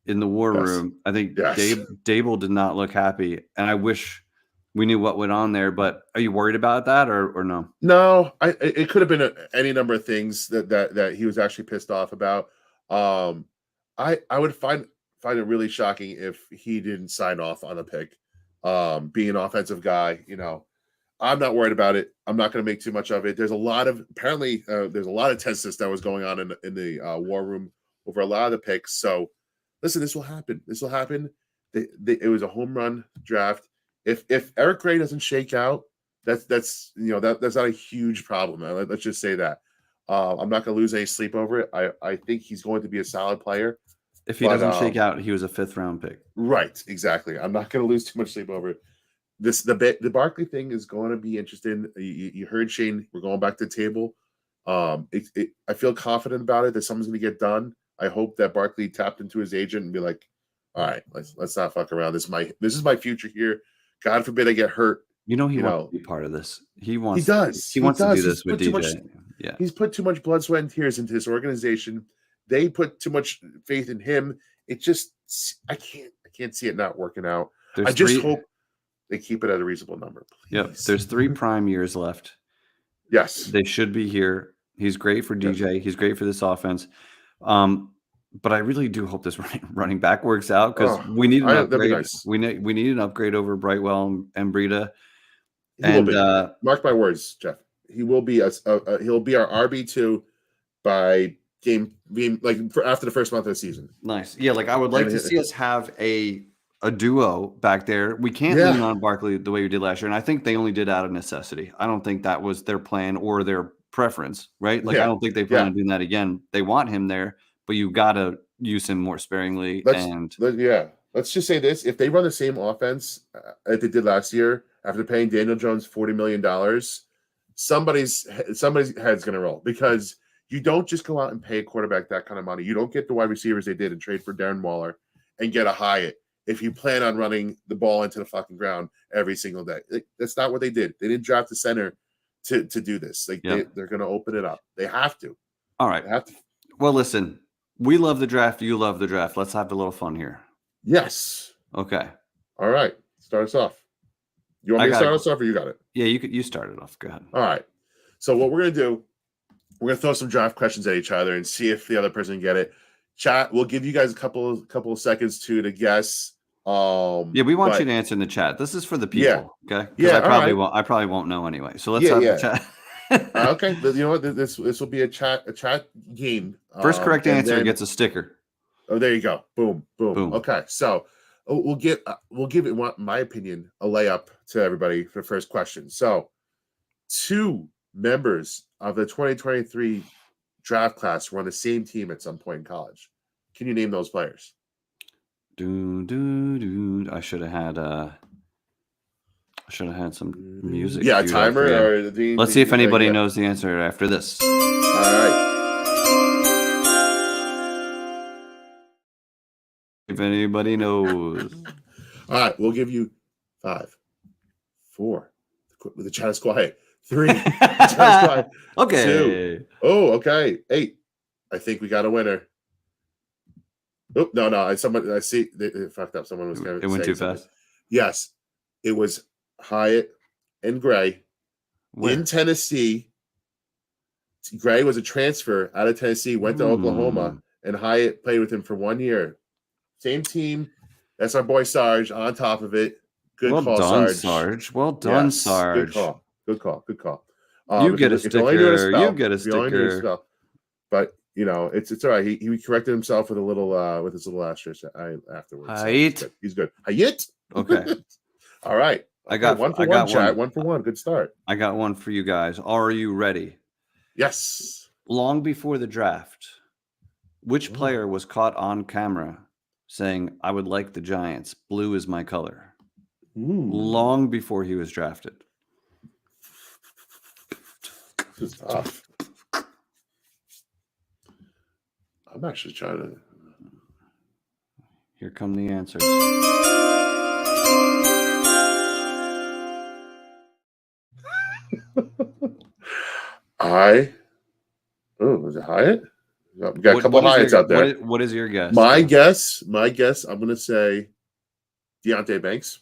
in the war room. I think Dable did not look happy, and I wish we knew what went on there. But are you worried about that or no? No, it could have been any number of things that he was actually pissed off about. I would find it really shocking if he didn't sign off on a pick. Being an offensive guy, I'm not worried about it. I'm not going to make too much of it. There's a lot of there's a lot of tenseness that was going on in the war room over a lot of the picks. So listen, this will happen. It was a home run draft. If Eric Gray doesn't shake out, that's not a huge problem. Let's just say that. I'm not going to lose any sleep over it. I think he's going to be a solid player. If he doesn't shake out, he was a 5th round pick. Right, exactly. I'm not going to lose too much sleep over it. The Barkley thing is going to be interesting. You heard Shane. We're going back to the table. I feel confident about it that something's going to get done. I hope that Barkley tapped into his agent and be like, "All right, let's not fuck around. This is my future here. God forbid I get hurt." He wants to be part of this. He wants to do this with DJ. He's put too much blood, sweat, and tears into this organization. They put too much faith in him. It just I can't see it not working out. I just hope they keep it at a reasonable number. Please. Yep. There's 3 prime years left. Yes. They should be here. He's great for DJ. He's great for this offense. But I really do hope this running back works out because we need an upgrade. Nice. We need an upgrade over Brightwell and Breida. And mark my words, Jeff. He will be he'll be our RB2 by game after the first month of the season. Nice. Yeah, like I would like to see us have a duo back there. We can't lean on Barkley the way we did last year. And I think they only did out of necessity. I don't think that was their plan or their preference, right? Like I don't think they plan on doing that again. They want him there, but you got to use him more sparingly. Let's just say this. If they run the same offense that they did last year, after paying Daniel Jones $40 million, somebody's head's going to roll because you don't just go out and pay a quarterback that kind of money. You don't get the wide receivers they did and trade for Darren Waller and get a Hyatt if you plan on running the ball into the fucking ground every single day. That's not what they did. They didn't draft a center to do this. They're going to open it up. They have to. All right. Well, listen, we love the draft. You love the draft. Let's have a little fun here. Yes. Okay. All right. Start us off. You want me to start us off or you got it? Yeah, you start it off. Go ahead. All right. So what we're gonna do, we're gonna throw some draft questions at each other and see if the other person can get it. Chat, we'll give you guys a couple of seconds to guess. Yeah, we want you to answer in the chat. This is for the people, okay? Because Yeah, I probably won't know anyway. So let's have the chat. Okay, you know what? This will be a chat game. First correct answer gets a sticker. Oh, there you go. Boom, boom. Boom. Okay, so we'll give it, my opinion, a layup to everybody for the first question. So, 2 members of the 2023 draft class were on the same team at some point in college. Can you name those players? I should have had some music. Yeah, a timer. Or let's see if anybody knows the answer after this. All right. If anybody knows. All right, we'll give you 5, 4. The chat is quiet. 3. The chat is quiet. Okay. 2. Oh, okay. 8. I think we got a winner. Oh, no. I see. They fucked up. Someone was going to. It went too fast. Yes, it was Hyatt and Gray in Tennessee. Gray was a transfer out of Tennessee, went to Oklahoma, and Hyatt played with him for 1 year. Same team. That's our boy Sarge on top of it. Good call, Sarge. Well done, Sarge. Good call. You get a sticker. You get a sticker. But it's all right. He corrected himself with his little asterisk afterwards. Hyatt. So he's good. Hyatt. Okay. All right. I got one for one, chat. 1 for 1. Good start. I got one for you guys. Are you ready? Yes. Long before the draft, which player was caught on camera saying, "I would like the Giants. Blue is my color"? Long before he was drafted. This is tough. I'm actually trying to. Here come the answers. Was it Hyatt? We got a couple of Hyatts out there. What is your guess? My guess, I'm going to say Deontay Banks.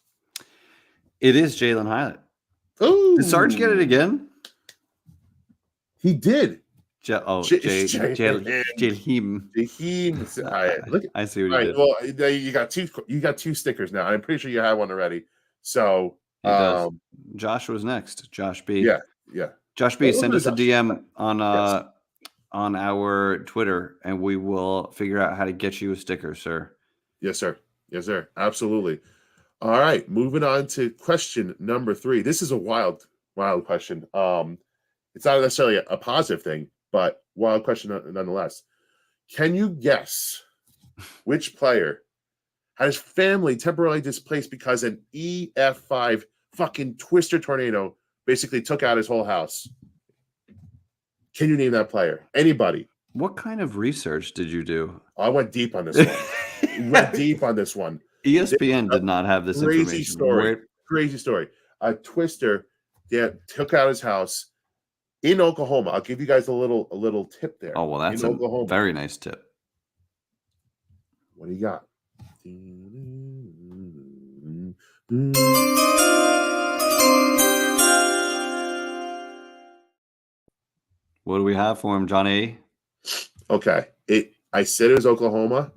It is Jalen Hyatt. Oh, did Sarge get it again? He did. Jaheim. Look, I see what he did. Well, you got two stickers now. I'm pretty sure you had one already. So Josh was next. Josh B. Yeah. Josh B. Send us a DM on our Twitter, and we will figure out how to get you a sticker, sir. Yes, sir. Absolutely. All right, moving on to question number 3. This is a wild question. It's not necessarily a positive thing, but wild question nonetheless. Can you guess which player had his family temporarily displaced because an EF5 fucking twister tornado basically took out his whole house? Can you name that player? Anybody? What kind of research did you do? I went deep on this one. ESPN did not have this crazy information. Crazy story. A twister that took out his house in Oklahoma. I'll give you guys a little tip there. Oh, well, that's a very nice tip. What do you got? What do we have for him, Johnny? Okay. I said it was Oklahoma.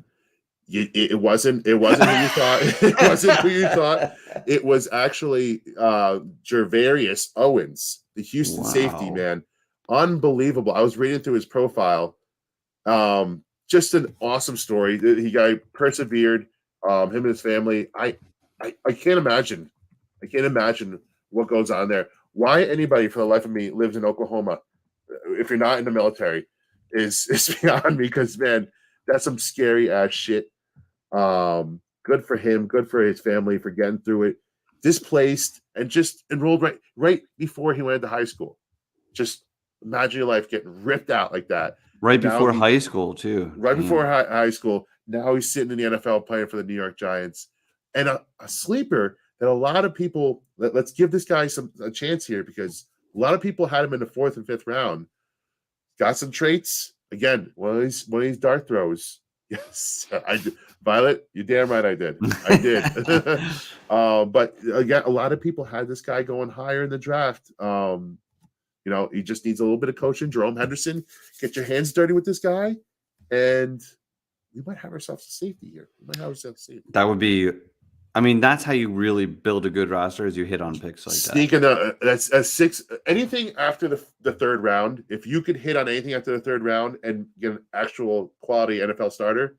It wasn't who you thought. It wasn't who you thought. It was actually Jervarius Owens, the Houston safety, man. Unbelievable. I was reading through his profile. Just an awesome story. He persevered. Him and his family. I can't imagine. What goes on there. Why anybody, for the life of me, lives in Oklahoma if you're not in the military is beyond me, because, man, that's some scary ass shit. Good for him. Good for his family for getting through it. Displaced and just enrolled right before he went into high school. Just imagine your life getting ripped out like that. Right before high school, too. Right before high school. Now he's sitting in the NFL playing for the New York Giants. And a sleeper that a lot of people, let's give this guy a chance here, because a lot of people had him in the 4th and 5th round. Got some traits. Again, one of these dart throws. Yes, I did. Violet, you're damn right I did. But again, a lot of people had this guy going higher in the draft. You know, he just needs a little bit of coaching. Jerome Henderson, get your hands dirty with this guy, and we might have ourselves a safety here. We might have ourselves a safety. That would be, I mean, that's how you really build a good roster, is you hit on picks like that. Sneaking that's a 6. Anything after the third round, if you could hit on anything after the third round and get an actual quality NFL starter,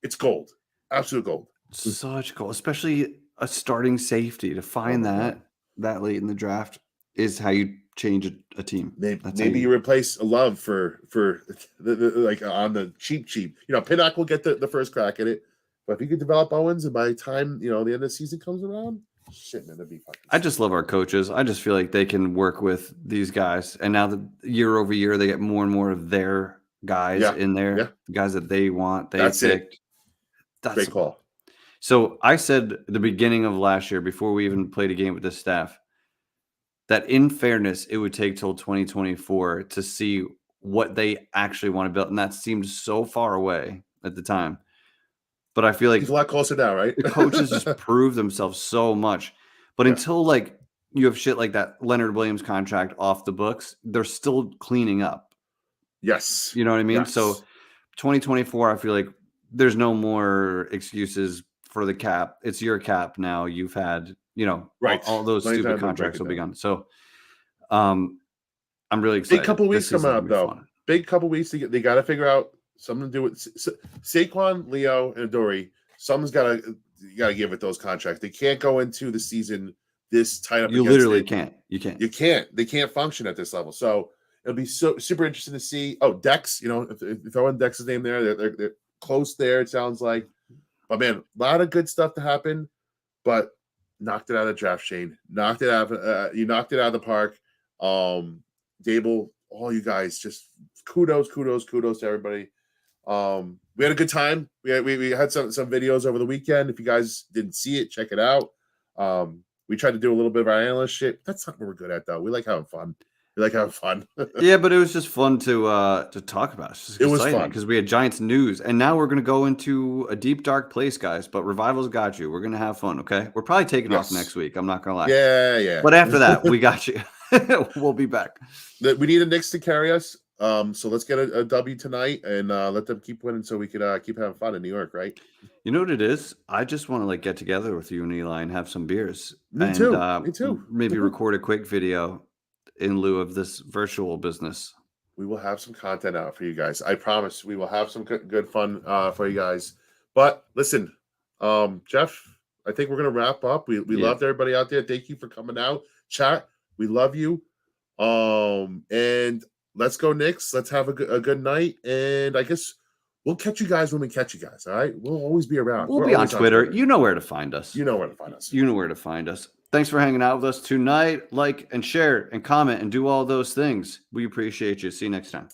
it's gold. Absolute gold. Such gold, especially a starting safety. To find that late in the draft is how you change a team. Maybe you replace a Love for the like on the cheap. You know, Pinnock will get the first crack at it, but if you could develop Owens, and by the time the end of the season comes around, shit, man, that'd be fucking. I just love our coaches. I just feel like they can work with these guys, and now the year over year they get more and more of their guys in there, the guys that they want. That's picked. It. That's great call. So I said at the beginning of last year, before we even played a game with the staff, that in fairness, it would take till 2024 to see what they actually want to build. And that seemed so far away at the time. But I feel like it's a lot closer now, right? The coaches just prove themselves so much. But until like you have shit like that Leonard Williams contract off the books, they're still cleaning up. Yes. You know what I mean? Yes. So 2024, I feel like there's no more excuses for the cap. It's your cap now. You've had, all those stupid contracts will be gone. So I'm really excited. Big couple weeks coming up, though. Fun. Big couple weeks. They got to figure out something to do with Saquon, Leo, and Adoree'. Someone's got to give it those contracts. They can't go into the season this tight up. You literally can't. You can't. You can't. They can't function at this level. So it'll be super interesting to see. Oh, Dex. If throw in Dex's name there, they're close there. It sounds like. But man, a lot of good stuff to happen. But knocked it out of the draft, Shane. Knocked it out. You knocked it out of the park. Dable, all you guys, just kudos to everybody. We had a good time. We had some videos over the weekend. If you guys didn't see it, check it out. We tried to do a little bit of our analyst shit. That's not what we're good at, though. We like having fun. Yeah, but it was just fun to talk about. It was fun because we had Giants news, and now we're going to go into a deep, dark place, guys. But Revival's got you. We're going to have fun, okay? We're probably taking off next week. I'm not going to lie. Yeah. But after that, we got you. We'll be back. We need a Knicks to carry us. So let's get a W tonight and let them keep winning so we could keep having fun in New York, right? You know what it is? I just want to get together with you and Eli and have some beers. Me too. Maybe record a quick video in lieu of this virtual business. We will have some content out for you guys. I promise we will have some good fun for you guys. But listen, Jeff, I think we're going to wrap up. We loved everybody out there. Thank you for coming out. Chat, we love you. And let's go Knicks. Let's have a good night. And I guess we'll catch you guys when we catch you guys. All right. We'll always be around. We'll be on Twitter. You know where to find us. You know where to find us. You know where to find us. Thanks for hanging out with us tonight. Like and share and comment and do all those things. We appreciate you. See you next time.